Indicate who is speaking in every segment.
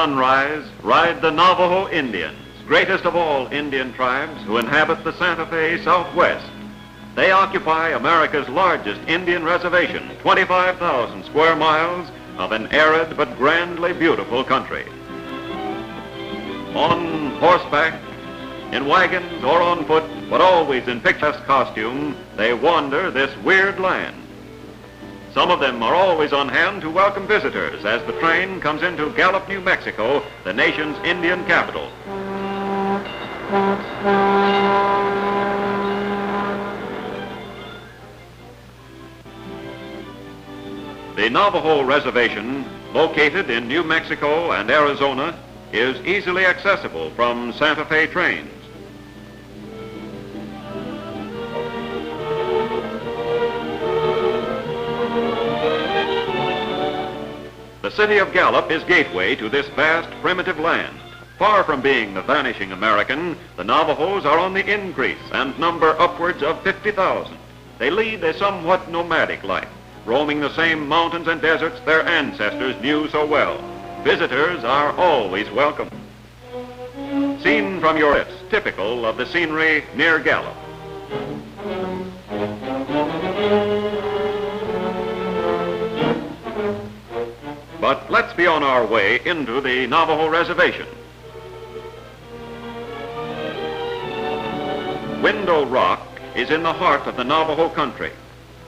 Speaker 1: sunrise, ride the Navajo Indians, greatest of all Indian tribes who inhabit the Santa Fe Southwest. They occupy America's largest Indian reservation, 25,000 square miles of an arid but grandly beautiful country. On horseback, in wagons, or on foot, but always in picturesque costume, they wander this weird land. Some of them are always on hand to welcome visitors as the train comes into Gallup, New Mexico, the nation's Indian capital. The Navajo Reservation, located in New Mexico and Arizona, is easily accessible from Santa Fe trains. The city of Gallup is gateway to this vast, primitive land. Far from being the vanishing American, the Navajos are on the increase and number upwards of 50,000. They lead a somewhat nomadic life, roaming the same mountains and deserts their ancestors knew so well. Visitors are always welcome. Seen from your lips, typical of the scenery near Gallup. But let's be on our way into the Navajo Reservation. Window Rock is in the heart of the Navajo country.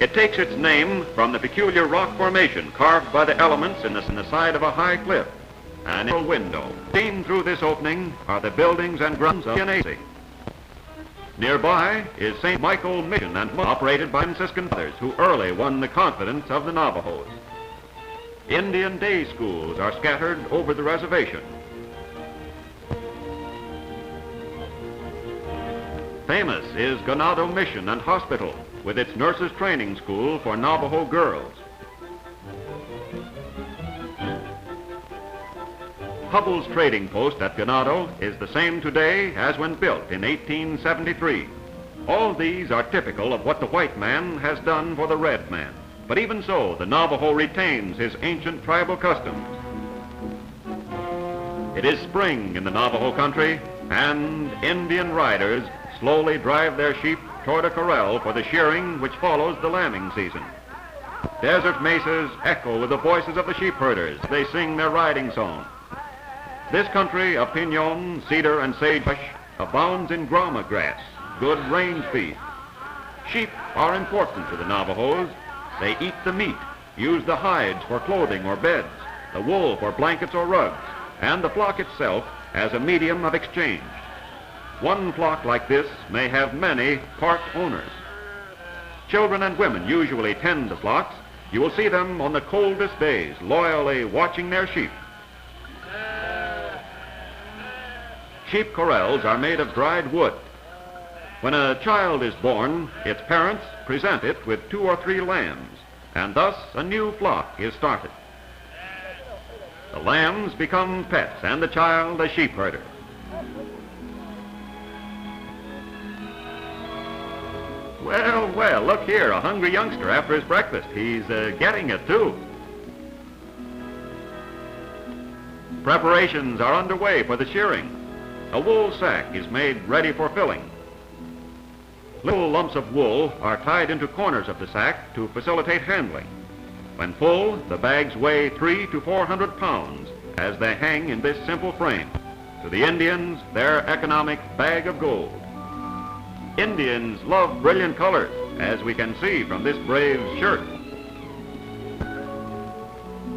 Speaker 1: It takes its name from the peculiar rock formation carved by the elements in the side of a high cliff. And in a window, seen through this opening, are the buildings and grounds of Diné. Nearby is St. Michael Mission, and operated by Franciscan brothers who early won the confidence of the Navajos. Indian day schools are scattered over the reservation. Famous is Ganado Mission and Hospital, with its nurses' training school for Navajo girls. Hubbell's trading post at Ganado is the same today as when built in 1873. All these are typical of what the white man has done for the red man. But even so, the Navajo retains his ancient tribal customs. It is spring in the Navajo country, and Indian riders slowly drive their sheep toward a corral for the shearing which follows the lambing season. Desert mesas echo with the voices of the sheep herders. They sing their riding song. This country of pinon, cedar, and sagebrush abounds in grama grass, good range beef. Sheep are important to the Navajos. They eat the meat, use the hides for clothing or beds, the wool for blankets or rugs, and the flock itself as a medium of exchange. One flock like this may have many part owners. Children and women usually tend the flocks. You will see them on the coldest days, loyally watching their sheep. Sheep corrals are made of dried wood. When a child is born, its parents present it with 2 or 3 lambs, and thus a new flock is started. The lambs become pets, and the child a sheep herder. Well, well, look here, a hungry youngster after his breakfast. He's getting it, too. Preparations are underway for the shearing. A wool sack is made ready for filling. Little lumps of wool are tied into corners of the sack to facilitate handling. When full, the bags weigh 300 to 400 pounds as they hang in this simple frame. To the Indians, their economic bag of gold. Indians love brilliant colors, as we can see from this brave's shirt.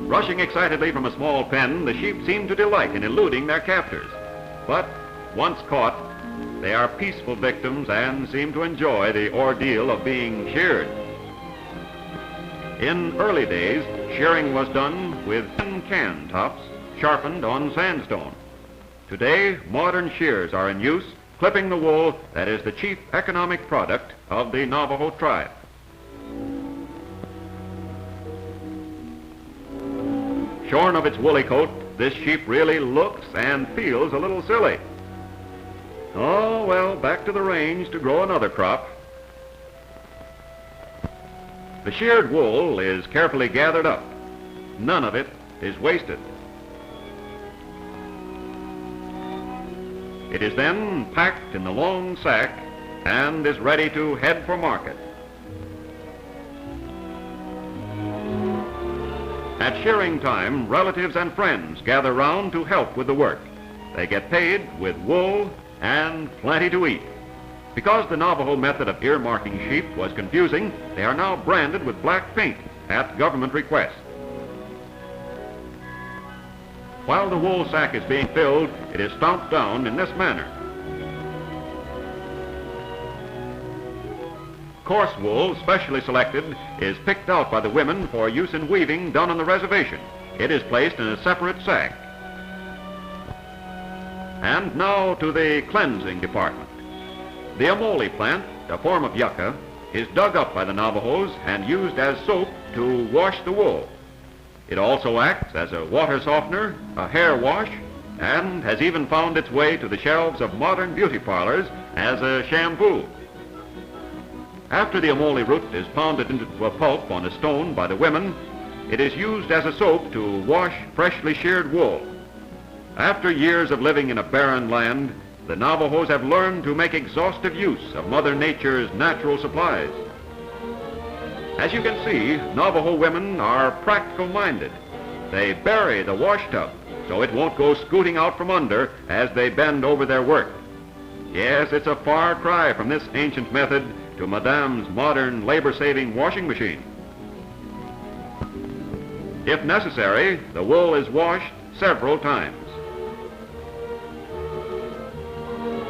Speaker 1: Rushing excitedly from a small pen, the sheep seem to delight in eluding their captors. But once caught, they are peaceful victims and seem to enjoy the ordeal of being sheared. In early days, shearing was done with thin can tops sharpened on sandstone. Today, modern shears are in use, clipping the wool that is the chief economic product of the Navajo tribe. Shorn of its woolly coat, this sheep really looks and feels a little silly. Oh, well, back to the range to grow another crop. The sheared wool is carefully gathered up. None of it is wasted. It is then packed in the long sack and is ready to head for market. At shearing time, relatives and friends gather round to help with the work. They get paid with wool and plenty to eat. Because the Navajo method of earmarking sheep was confusing, they are now branded with black paint at government request. While the wool sack is being filled, it is stomped down in this manner. Coarse wool, specially selected, is picked out by the women for use in weaving done on the reservation. It is placed in a separate sack. And now to the cleansing department. The amole plant, a form of yucca, is dug up by the Navajos and used as soap to wash the wool. It also acts as a water softener, a hair wash, and has even found its way to the shelves of modern beauty parlors as a shampoo. After the amole root is pounded into a pulp on a stone by the women, it is used as a soap to wash freshly sheared wool. After years of living in a barren land, the Navajos have learned to make exhaustive use of Mother Nature's natural supplies. As you can see, Navajo women are practical-minded. They bury the wash tub so it won't go scooting out from under as they bend over their work. Yes, it's a far cry from this ancient method to Madame's modern labor-saving washing machine. If necessary, the wool is washed several times.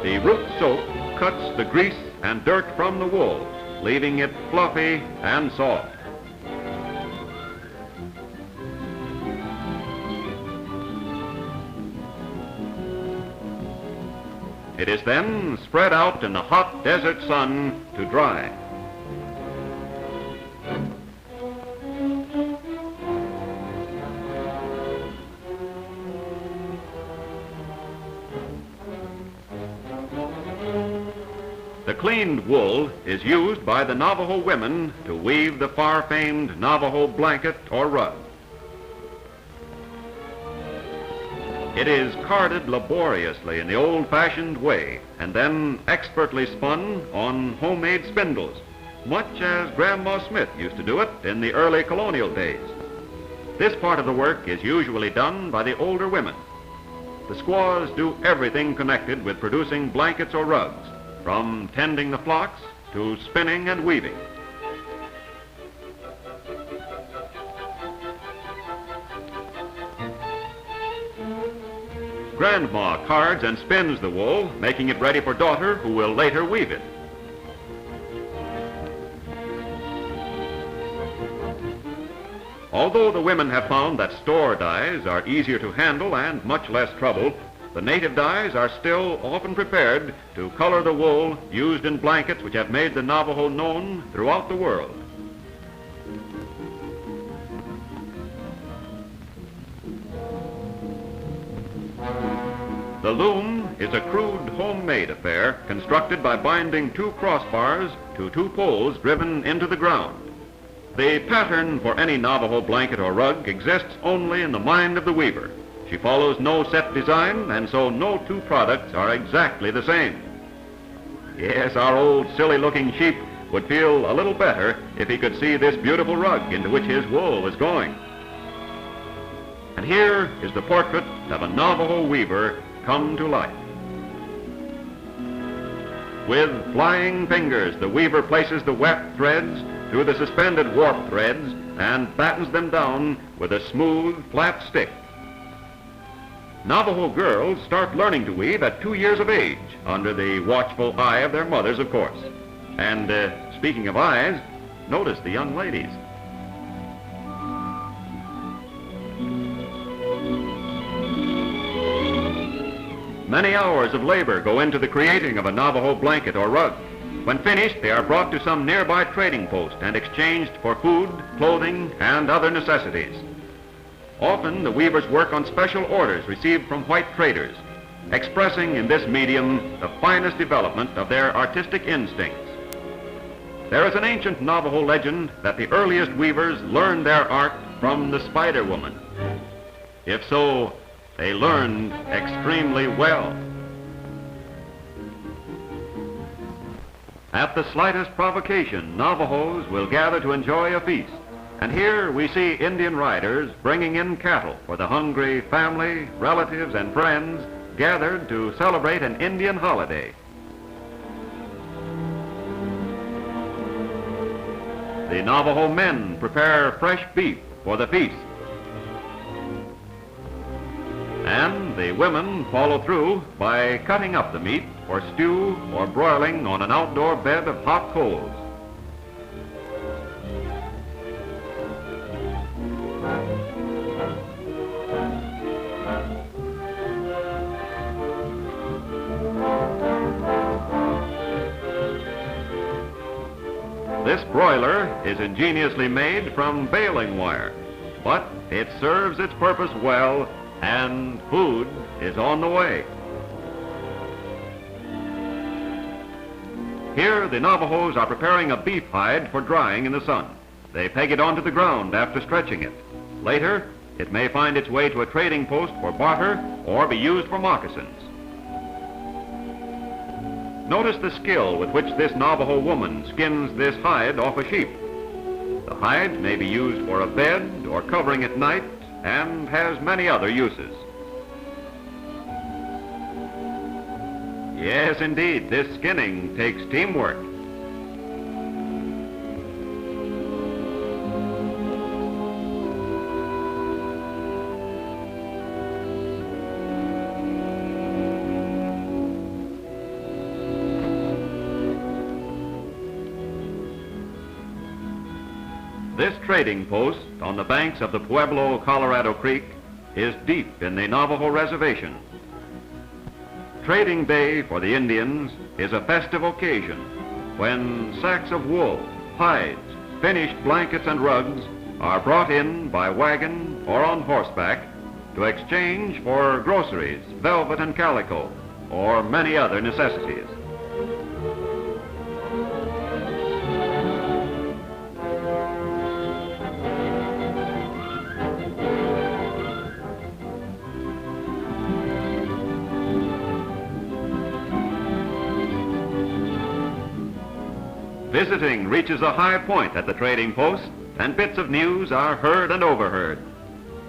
Speaker 1: The root soap cuts the grease and dirt from the wool, leaving it fluffy and soft. It is then spread out in the hot desert sun to dry. The cleaned wool is used by the Navajo women to weave the far-famed Navajo blanket or rug. It is carded laboriously in the old-fashioned way and then expertly spun on homemade spindles, much as Grandma Smith used to do it in the early colonial days. This part of the work is usually done by the older women. The squaws do everything connected with producing blankets or rugs, from tending the flocks to spinning and weaving. Grandma cards and spins the wool, making it ready for daughter who will later weave it. Although the women have found that store dyes are easier to handle and much less trouble, the native dyes are still often prepared to color the wool used in blankets which have made the Navajo known throughout the world. The loom is a crude homemade affair constructed by binding two crossbars to two poles driven into the ground. The pattern for any Navajo blanket or rug exists only in the mind of the weaver. She follows no set design, and so no two products are exactly the same. Yes, our old silly-looking sheep would feel a little better if he could see this beautiful rug into which his wool was going. And here is the portrait of a Navajo weaver come to life. With flying fingers, the weaver places the weft threads through the suspended warp threads and battens them down with a smooth, flat stick. Navajo girls start learning to weave at 2 years of age, under the watchful eye of their mothers, of course. And speaking of eyes, notice the young ladies. Many hours of labor go into the creating of a Navajo blanket or rug. When finished, they are brought to some nearby trading post and exchanged for food, clothing, and other necessities. Often, the weavers work on special orders received from white traders, expressing in this medium the finest development of their artistic instincts. There is an ancient Navajo legend that the earliest weavers learned their art from the spider woman. If so, they learned extremely well. At the slightest provocation, Navajos will gather to enjoy a feast. And here we see Indian riders bringing in cattle for the hungry family, relatives, and friends gathered to celebrate an Indian holiday. The Navajo men prepare fresh beef for the feast. And the women follow through by cutting up the meat for stew or broiling on an outdoor bed of hot coals. This broiler is ingeniously made from baling wire, but it serves its purpose well, and food is on the way. Here, the Navajos are preparing a beef hide for drying in the sun. They peg it onto the ground after stretching it. Later, it may find its way to a trading post for barter or be used for moccasins. Notice the skill with which this Navajo woman skins this hide off a sheep. The hide may be used for a bed or covering at night and has many other uses. Yes, indeed, this skinning takes teamwork. This trading post on the banks of the Pueblo, Colorado Creek is deep in the Navajo Reservation. Trading Day for the Indians is a festive occasion when sacks of wool, hides, finished blankets and rugs are brought in by wagon or on horseback to exchange for groceries, velvet and calico, or many other necessities. Visiting reaches a high point at the trading post, and bits of news are heard and overheard.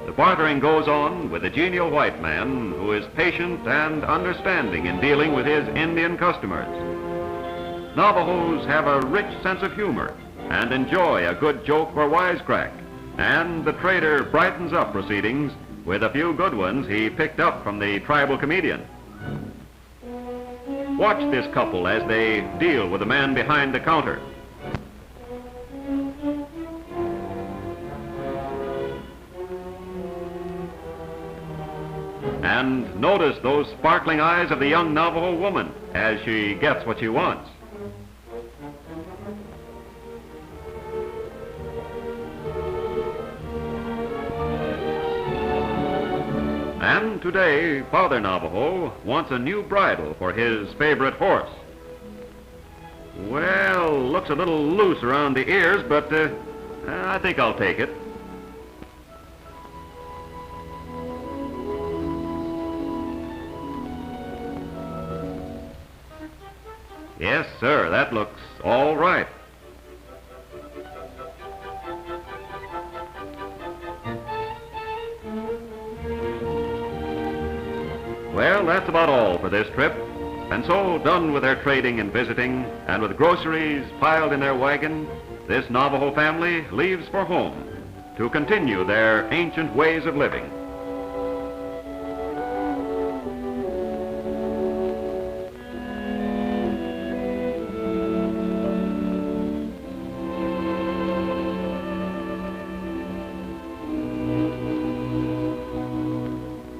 Speaker 1: The bartering goes on with a genial white man who is patient and understanding in dealing with his Indian customers. Navajos have a rich sense of humor and enjoy a good joke or wisecrack, and the trader brightens up proceedings with a few good ones he picked up from the tribal comedian. Watch this couple as they deal with the man behind the counter. And notice those sparkling eyes of the young Navajo woman as she gets what she wants. And today, Father Navajo wants a new bridle for his favorite horse. Well, looks a little loose around the ears, but I think I'll take it. Yes, sir, that looks all right. Well, that's about all for this trip. And so, done with their trading and visiting, and with groceries piled in their wagon, this Navajo family leaves for home to continue their ancient ways of living.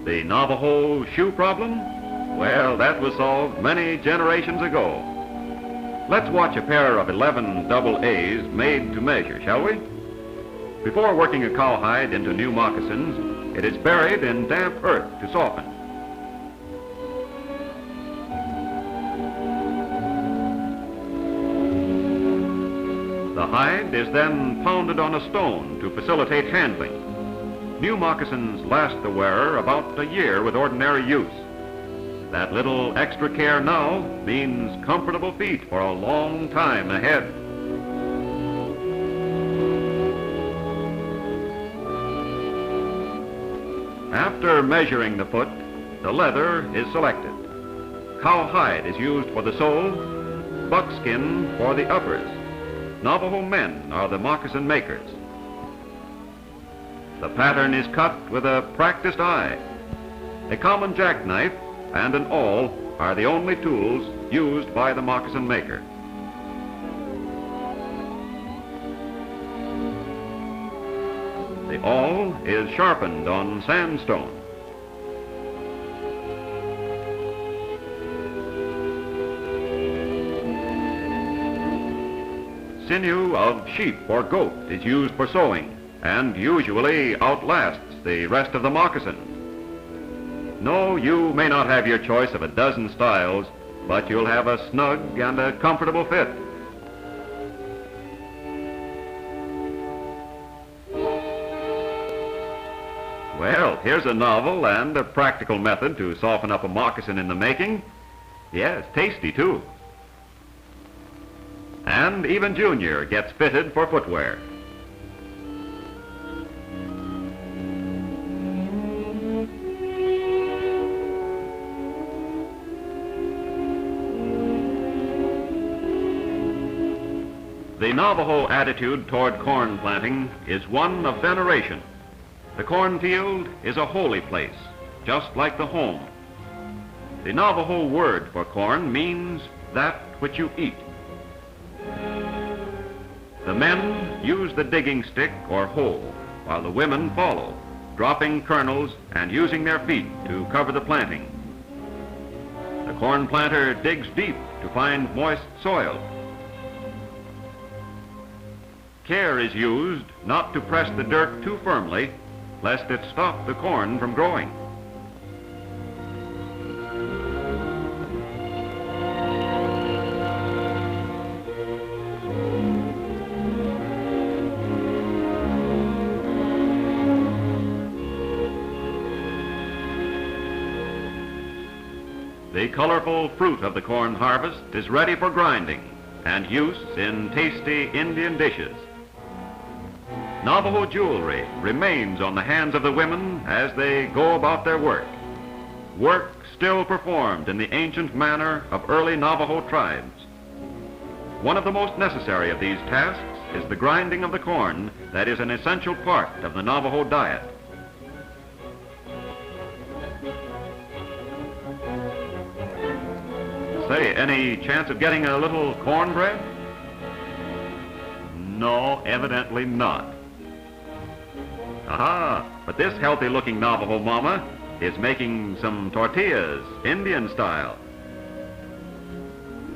Speaker 1: The Navajo shoe problem? Well, that was solved many generations ago. Let's watch a pair of 11 double A's made to measure, shall we? Before working a cowhide into new moccasins, it is buried in damp earth to soften. The hide is then pounded on a stone to facilitate handling. New moccasins last the wearer about a year with ordinary use. that little extra care now means comfortable feet for a long time ahead. After measuring the foot, the leather is selected. Cowhide is used for the sole, buckskin for the uppers. Navajo men are the moccasin makers. The pattern is cut with a practiced eye. A common jackknife and an awl are the only tools used by the moccasin maker. The awl is sharpened on sandstone. Sinew of sheep or goat is used for sewing and usually outlasts the rest of the moccasin. No, you may not have your choice of a dozen styles, but you'll have a snug and a comfortable fit. Well, here's a novel and a practical method to soften up a moccasin in the making. Yes, tasty too. And even Junior gets fitted for footwear. The Navajo attitude toward corn planting is one of veneration. The cornfield is a holy place, just like the home. The Navajo word for corn means that which you eat. The men use the digging stick or hoe, while the women follow, dropping kernels and using their feet to cover the planting. The corn planter digs deep to find moist soil. Care is used not to press the dirt too firmly, lest it stop the corn from growing. The colorful fruit of the corn harvest is ready for grinding and use in tasty Indian dishes. Navajo jewelry remains on the hands of the women as they go about their work. Work still performed in the ancient manner of early Navajo tribes. One of the most necessary of these tasks is the grinding of the corn that is an essential part of the Navajo diet. Say, any chance of getting a little cornbread? No, evidently not. Aha, but this healthy-looking Navajo mama is making some tortillas, Indian style.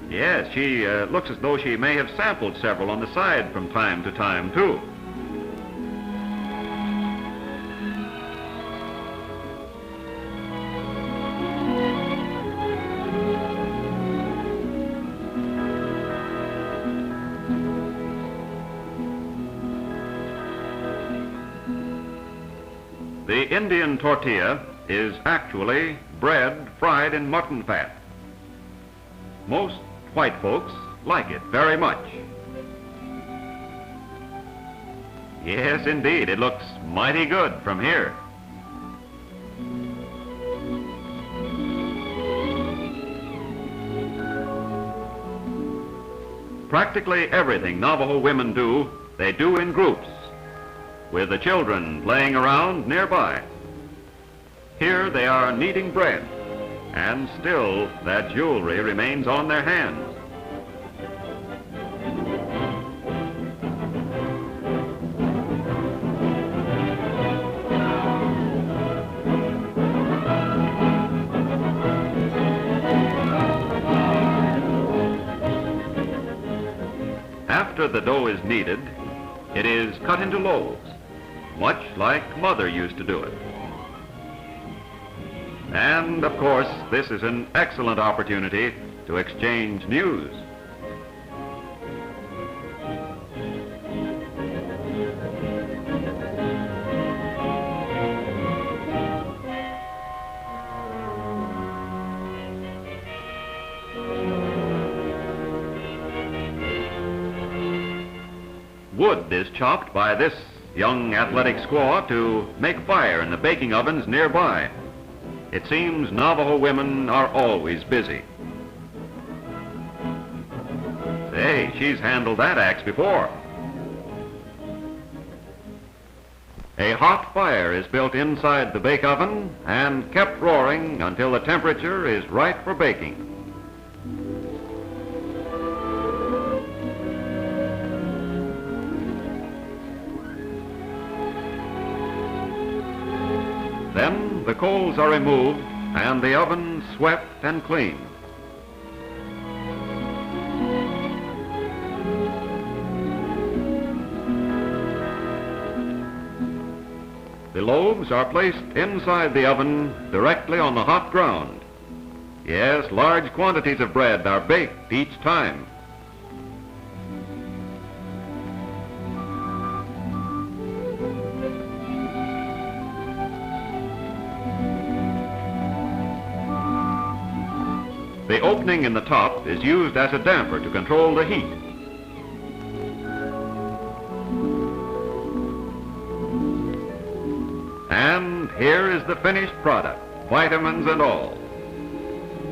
Speaker 1: Yes, she looks as though she may have sampled several on the side from time to time, too. The Indian tortilla is actually bread fried in mutton fat. Most white folks like it very much. Yes, indeed, it looks mighty good from here. Practically everything Navajo women do, they do in groups, with the children playing around nearby. Here they are kneading bread, and still that jewelry remains on their hands. After the dough is kneaded, it is cut into loaves, much like Mother used to do it. And, of course, this is an excellent opportunity to exchange news. Wood is chopped by this young athletic squaw to make fire in the baking ovens nearby. It seems Navajo women are always busy. Say, she's handled that axe before. A hot fire is built inside the bake oven and kept roaring until the temperature is right for baking. Then the coals are removed and the oven swept and cleaned. The loaves are placed inside the oven directly on the hot ground. Yes, large quantities of bread are baked each time. The opening in the top is used as a damper to control the heat. And here is the finished product, vitamins and all.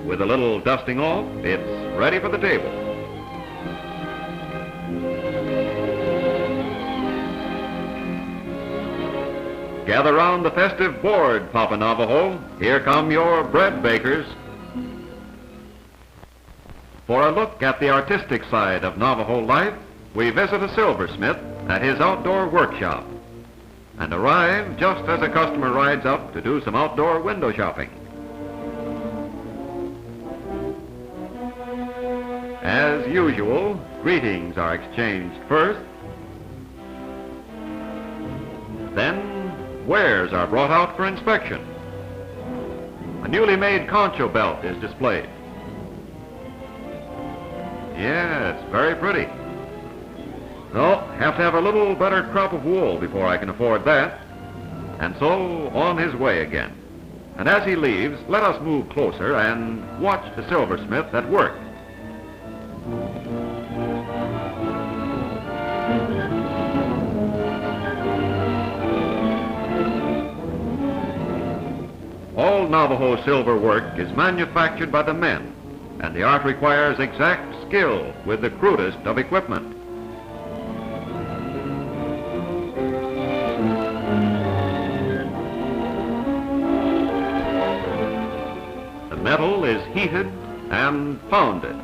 Speaker 1: With a little dusting off, it's ready for the table. Gather round the festive board, Papa Navajo. Here come your bread bakers. For a look at the artistic side of Navajo life, we visit a silversmith at his outdoor workshop and arrive just as a customer rides up to do some outdoor window shopping. As usual, greetings are exchanged first. Then wares are brought out for inspection. A newly made concho belt is displayed. Yes, very pretty. No, have to have a little better crop of wool before I can afford that. And so on his way again. And as he leaves, let us move closer and watch the silversmith at work. All Navajo silver work is manufactured by the men, and the art requires exact skill with the crudest of equipment. The metal is heated and pounded.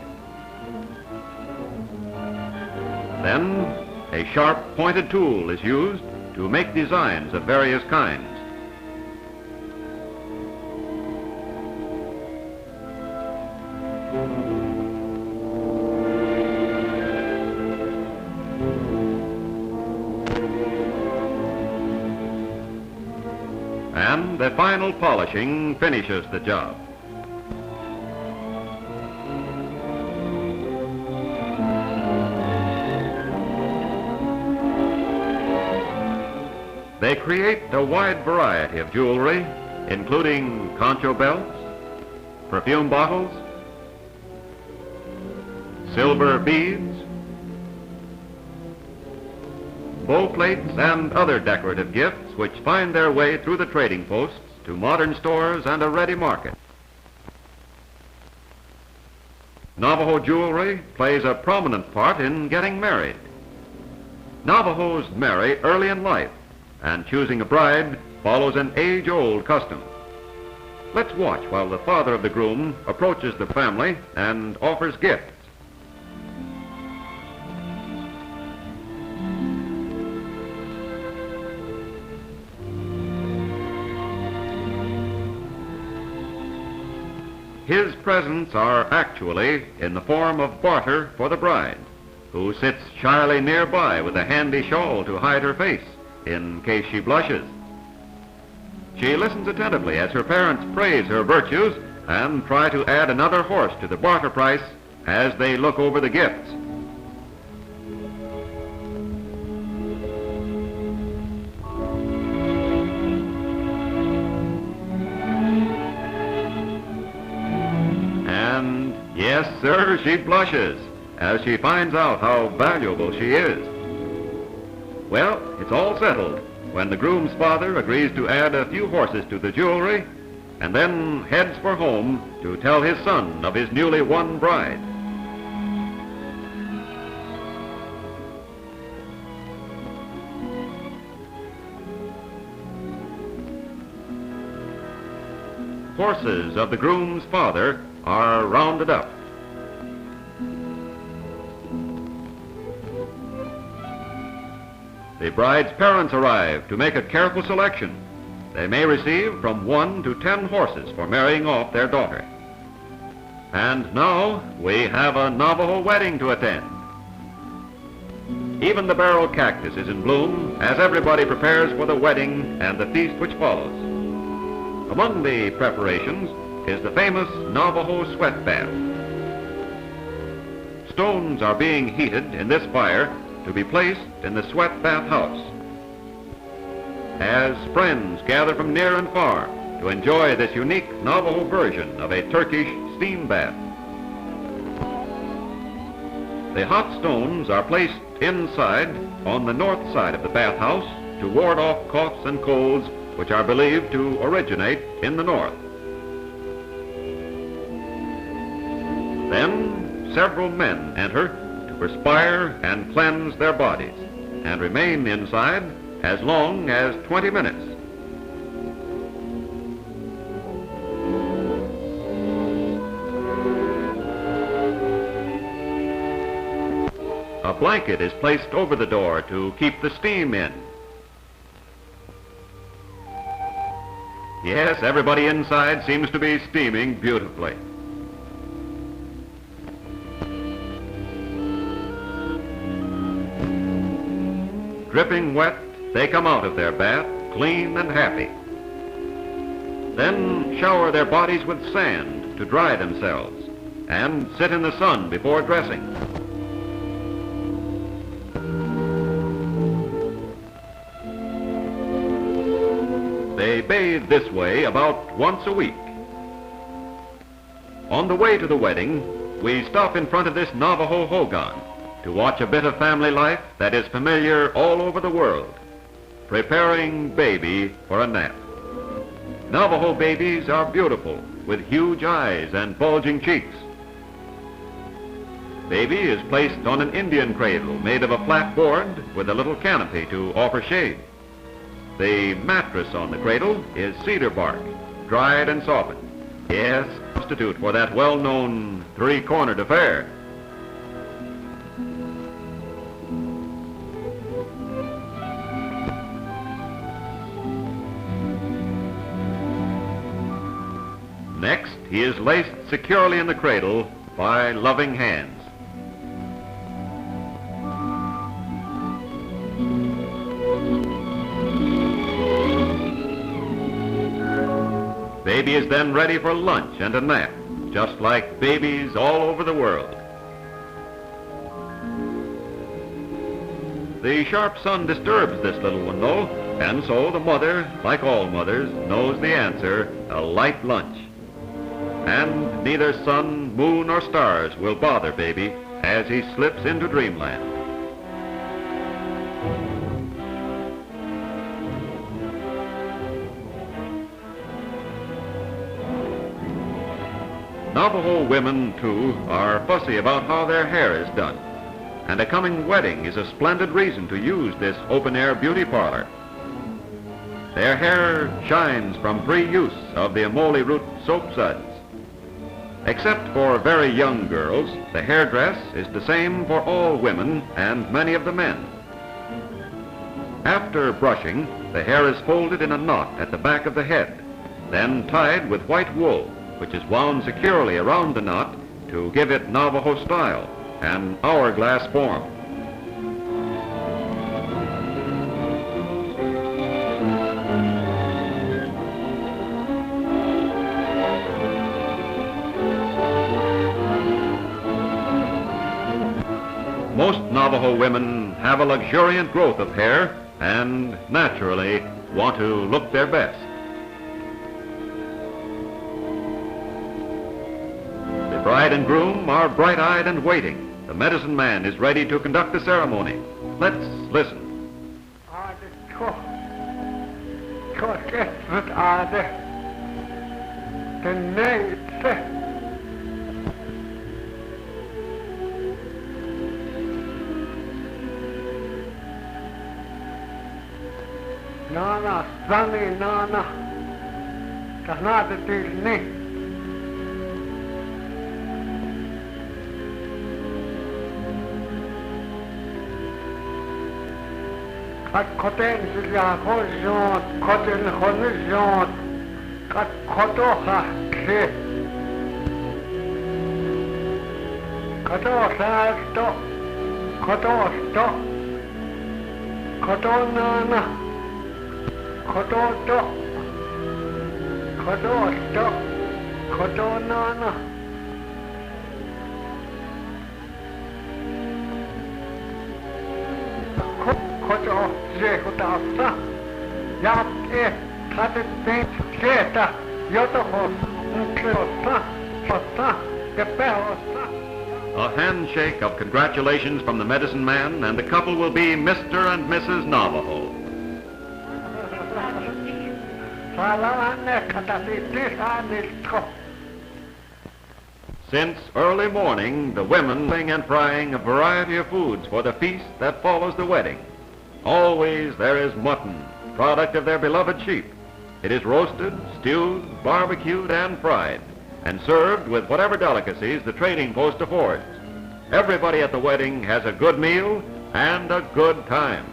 Speaker 1: Then a sharp pointed tool is used to make designs of various kinds. And the final polishing finishes the job. They create a wide variety of jewelry, including concho belts, perfume bottles, silver beads, bow plates, and other decorative gifts which find their way through the trading posts to modern stores and a ready market. Navajo jewelry plays a prominent part in getting married. Navajos marry early in life, and choosing a bride follows an age-old custom. Let's watch while the father of the groom approaches the family and offers gifts. His presents are actually in the form of barter for the bride, who sits shyly nearby with a handy shawl to hide her face in case she blushes. She listens attentively as her parents praise her virtues and try to add another horse to the barter price as they look over the gifts. And yes, sir, she blushes as she finds out how valuable she is. Well, it's all settled when the groom's father agrees to add a few horses to the jewelry and then heads for home to tell his son of his newly won bride. Horses of the groom's father are rounded up. The bride's parents arrive to make a careful selection. They may receive from 1 to 10 horses for marrying off their daughter. And now we have a Navajo wedding to attend. Even the barrel cactus is in bloom as everybody prepares for the wedding and the feast which follows. Among the preparations is the famous Navajo sweat bath. Stones are being heated in this fire to be placed in the sweat bath house. As friends gather from near and far to enjoy this unique Navajo version of a Turkish steam bath. The hot stones are placed inside on the north side of the bathhouse to ward off coughs and colds which are believed to originate in the north. Then several men enter to perspire and cleanse their bodies and remain inside as long as 20 minutes. A blanket is placed over the door to keep the steam in. Yes, everybody inside seems to be steaming beautifully. Dripping wet, they come out of their bath clean and happy. Then shower their bodies with sand to dry themselves and sit in the sun before dressing. They bathe this way about once a week. On the way to the wedding, we stop in front of this Navajo Hogan to watch a bit of family life that is familiar all over the world, preparing baby for a nap. Navajo babies are beautiful with huge eyes and bulging cheeks. Baby is placed on an Indian cradle made of a flat board with a little canopy to offer shade. The mattress on the cradle is cedar bark, dried and softened. Yes, substitute for that well-known three-cornered affair. Next, he is laced securely in the cradle by loving hands. Baby is then ready for lunch and a nap, just like babies all over the world. The sharp sun disturbs this little one, though, and so the mother, like all mothers, knows the answer, a light lunch. And neither sun, moon, or stars will bother baby as he slips into dreamland. Navajo women, too, are fussy about how their hair is done, and a coming wedding is a splendid reason to use this open-air beauty parlor. Their hair shines from free use of the amole root soap suds. Except for very young girls, the hairdress is the same for all women and many of the men. After brushing, the hair is folded in a knot at the back of the head, then tied with white wool, which is wound securely around the knot to give it Navajo style, an hourglass form. Most Navajo women have a luxuriant growth of hair and naturally want to look their best. The bride and groom are bright-eyed and waiting. The medicine man is ready to conduct the ceremony. Let's listen.
Speaker 2: Kosket aarde. Diné. Nana, Sunny Nana. Kanada Diné. Kat koten sila kojon, koten konejon, kat kotoha kse. Kotoha sto, kotosto, kotonana, kototo, kotosto, kotonana. Koto sekutassa ja katettiin sieltä jotokossa ja pelossa.
Speaker 1: A handshake of congratulations from the medicine man, and the couple will be Mr. and Mrs. Navajo. Since early morning, the women sing and frying a variety of foods for the feast that follows the wedding. Always there is mutton, product of their beloved sheep. It is roasted, stewed, barbecued, and fried, and served with whatever delicacies the trading post affords. Everybody at the wedding has a good meal and a good time.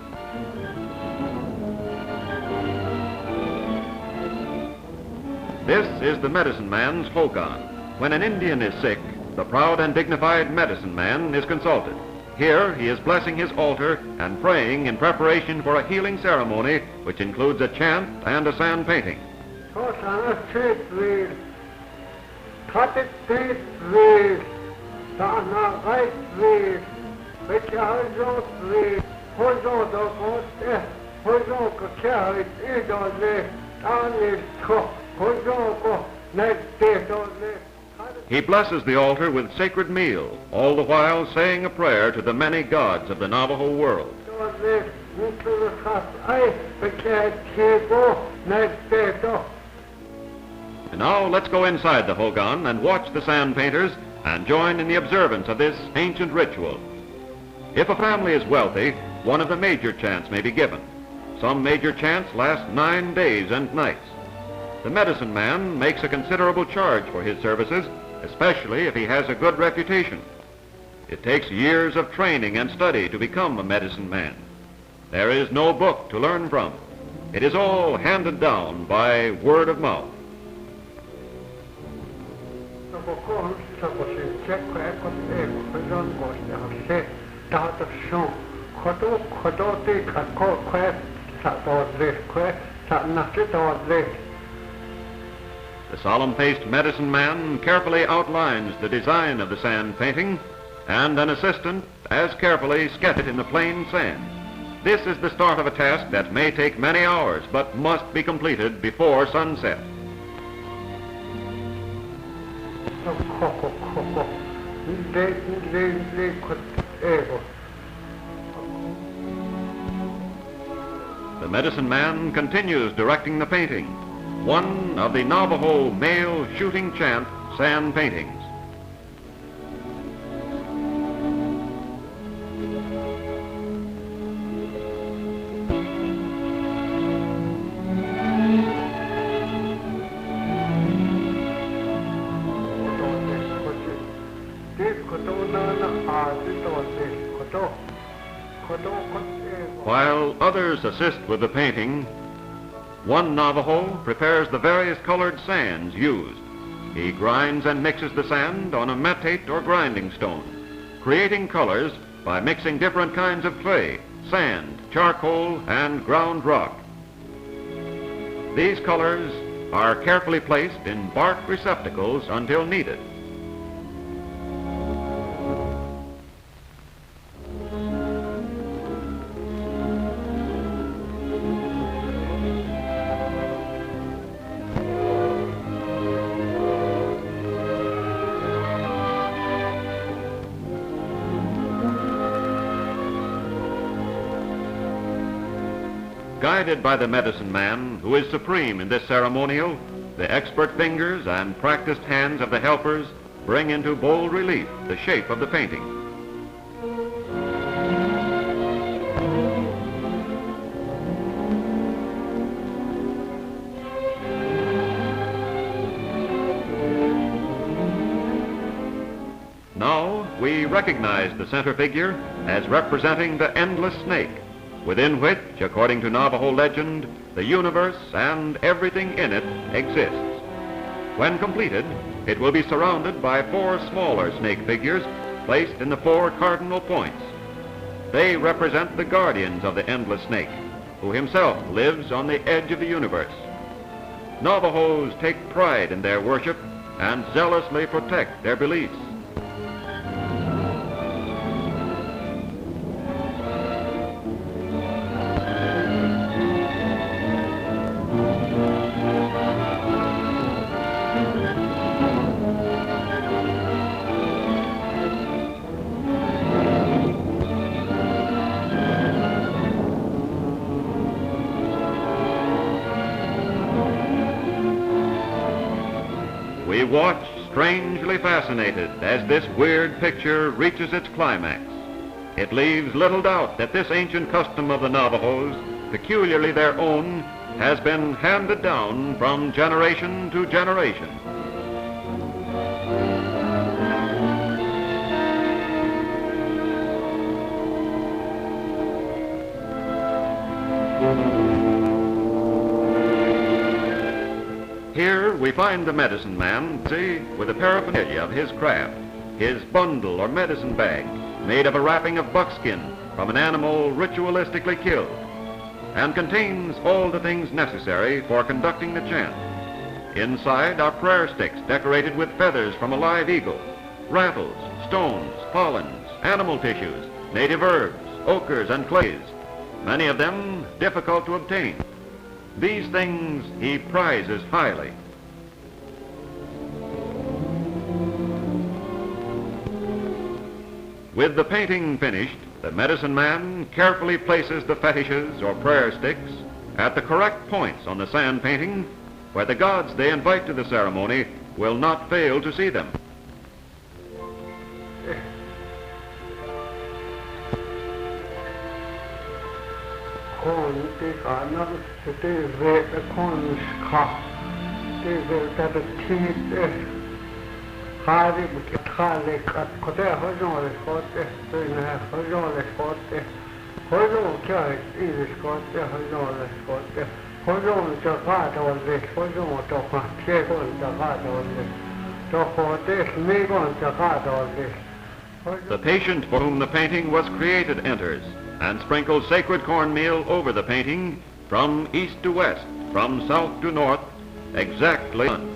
Speaker 1: This is the medicine man's Hogan. When an Indian is sick, the proud and dignified medicine man is consulted. Here he is blessing his altar and praying in preparation for a healing ceremony which includes a chant and a sand painting. He blesses the altar with sacred meal, all the while saying a prayer to the many gods of the Navajo world. And now let's go inside the Hogan and watch the sand painters and join in the observance of this ancient ritual. If a family is wealthy, one of the major chants may be given. Some major chants last 9 days and nights. The medicine man makes a considerable charge for his services, especially if he has a good reputation. It takes years of training and study to become a medicine man. There is no book to learn from. It is all handed down by word of mouth. The solemn-faced medicine man carefully outlines the design of the sand painting, and an assistant as carefully sketches it in the plain sand. This is the start of a task that may take many hours, but must be completed before sunset. The medicine man continues directing the painting, one of the Navajo male shooting chant sand paintings. While others assist with the painting, one Navajo prepares the various colored sands used. He grinds and mixes the sand on a metate or grinding stone, creating colors by mixing different kinds of clay, sand, charcoal, and ground rock. These colors are carefully placed in bark receptacles until needed. Guided by the medicine man, who is supreme in this ceremonial, the expert fingers and practiced hands of the helpers bring into bold relief the shape of the painting. Now we recognize the center figure as representing the endless snake, within which, according to Navajo legend, the universe and everything in it exists. When completed, it will be surrounded by 4 smaller snake figures placed in the 4 cardinal points. They represent the guardians of the endless snake, who himself lives on the edge of the universe. Navajos take pride in their worship and zealously protect their beliefs. We watch strangely fascinated as this weird picture reaches its climax. It leaves little doubt that this ancient custom of the Navajos, peculiarly their own, has been handed down from generation to generation. Here we find the medicine man, see, with the paraphernalia of his craft, his bundle or medicine bag, made of a wrapping of buckskin from an animal ritualistically killed, and contains all the things necessary for conducting the chant. Inside are prayer sticks decorated with feathers from a live eagle, rattles, stones, pollens, animal tissues, native herbs, ochres, and clays, many of them difficult to obtain. These things he prizes highly. With the painting finished, the medicine man carefully places the fetishes or prayer sticks at the correct points on the sand painting, where the gods they invite to the ceremony will not fail to see them. The patient for whom the painting was created enters and sprinkles sacred cornmeal over the painting from east to west, from south to north, exactly done.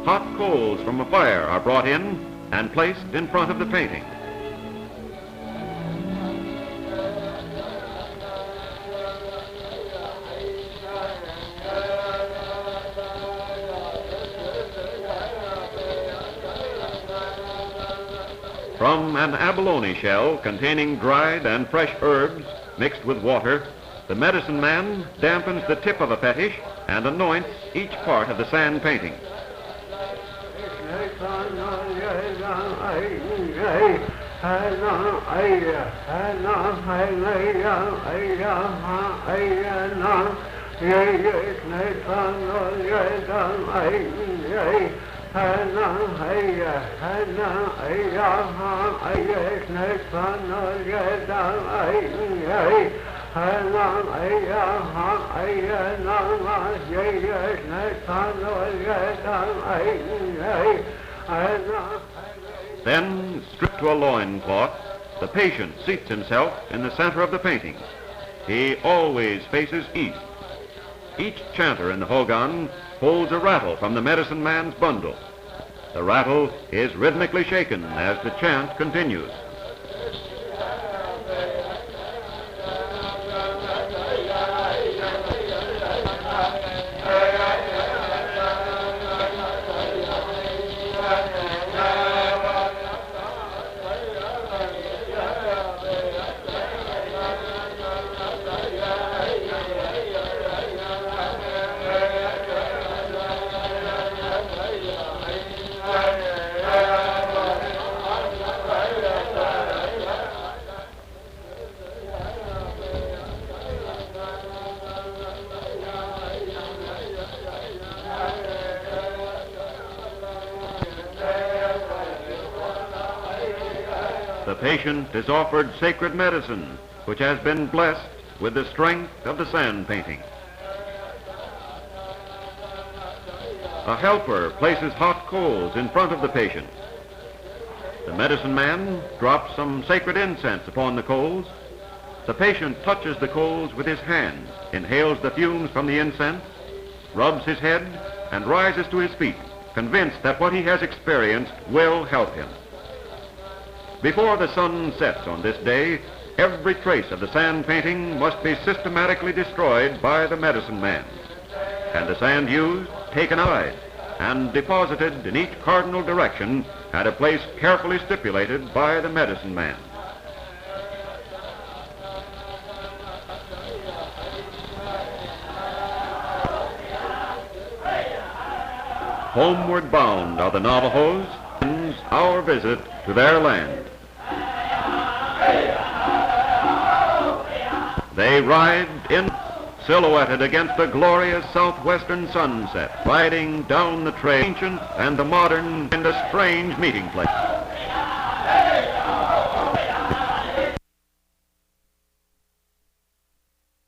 Speaker 1: Hot coals from a fire are brought in and placed in front of the painting. From an abalone shell containing dried and fresh herbs mixed with water, the medicine man dampens the tip of a fetish and anoints each part of the sand painting. Then, stripped to a loincloth, the patient seats himself in the center of the painting. He always faces east. Each chanter in the Hogan holds a rattle from the medicine man's bundle. The rattle is rhythmically shaken as the chant continues. The patient is offered sacred medicine, which has been blessed with the strength of the sand painting. A helper places hot coals in front of the patient. The medicine man drops some sacred incense upon the coals. The patient touches the coals with his hands, inhales the fumes from the incense, rubs his head, and rises to his feet, convinced that what he has experienced will help him. Before the sun sets on this day, every trace of the sand painting must be systematically destroyed by the medicine man, and the sand used taken aside and deposited in each cardinal direction at a place carefully stipulated by the medicine man. Homeward bound are the Navajos, ends our visit to their land. They ride in, silhouetted against the glorious southwestern sunset, riding down the trail, ancient and the modern, in a strange meeting place.